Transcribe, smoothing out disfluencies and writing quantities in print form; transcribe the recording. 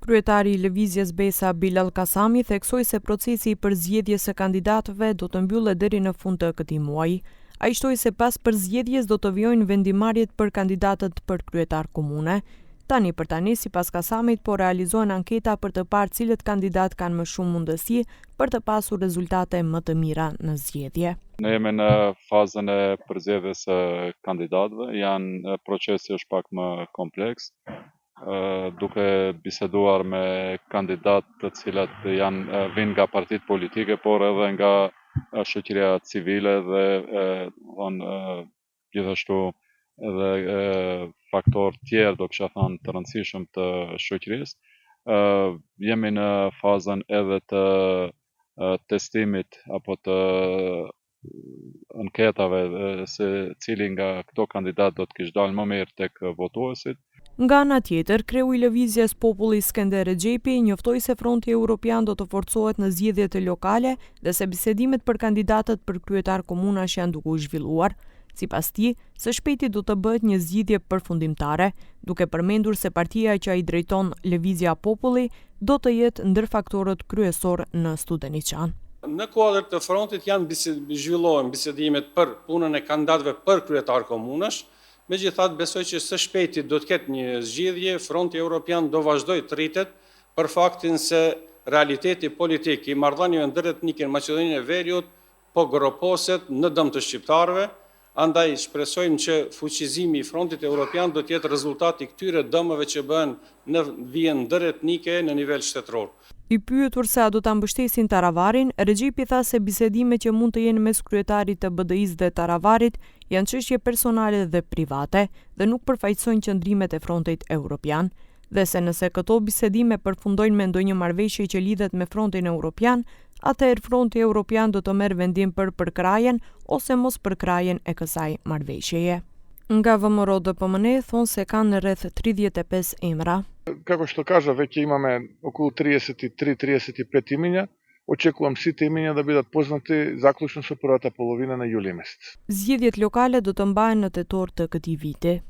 Kryetari i Lëvizjes Besa Bilal Kasami theksoi se procesi i përzgjedhjes së kandidatëve do të mbyllet deri në fund të këtij muaji. Ai shtoi se pas përzgjedhjes do të vijojnë vendimarrjet për kandidatët për kryetar komune. Tani për tani, sipas Kasamit, po realizohen anketa për të parë cilët kandidat kanë më shumë mundësi për të pasur rezultate më të mira në zgjedhje. Ne jemi në fazën e përzgjedhjes së kandidatëve, procesi është pak më kompleks. Duke biseduar me kandidatë të cilat vinë nga partitë politike, por edhe nga shoqëria civile dhe gjithashtu edhe faktor tjerë, do kisha thënë, të rëndësishëm të shoqërisë. Jemi në fazën edhe të testimit apo të anketave se cili nga këto kandidat do të kishte dalë më mirë tek votuesit. Nga ana tjetër, kreu i Lëvizjes Populli Skënder Rexhepi njoftoi se Fronti Evropian do të forcohet në zgjedhjet lokale dhe se bisedimet për kandidatët për kryetar komunash janë duke u zhvilluar. Sipas tij, së shpejti do të bëhet një zgjidhje përfundimtare, duke përmendur se partia që ai drejton, Lëvizja Populli, do të jetë ndër faktorët kryesor në Studeniqan. Në kuadër të frontit zhvillohen bisedimet për punën e kandidatëve për kryetar komunash. Megjithatë, besoj që së shpejti do të ketë një zgjidhje, Fronti Evropian do vazhdoj të rritet për faktin se realiteti politik i marrëdhënieve ndëretnike në Maqedoninë e Veriut po groposet në dëm të shqiptarëve, andaj shpresojmë që fuqizimi i Frontit Evropian do të jetë rezultati i këtyre dëmeve që bëhen në vijën ndëretnike në nivel shtetëror. I pyetur se a do ta mbështesin Taravarin, Rexhepi tha se bisedimet që mund të jenë mes kryetarit të BDI-s dhe Taravarit janë çështje personale dhe private dhe nuk përfaqësojnë qëndrimet e Frontit Evropian, dhe se nëse këto bisedime përfundojnë me ndonjë marrëveshje që lidhet me Frontin Evropian, atëherë Fronti Evropian do të merr vendim për përkrajen ose mos përkrajen e kësaj marrëveshjeje. Nga VMRO DPMN thonë se kanë rreth 35 emra. Kako što kaža, već imamo oko 33-35 imenja. Očekujem svi te imenja da bidat poznati zaključno sa prvata polovina na juli mesec. Zgjedhjet lokale do të mbahen në tetor të këtij viti.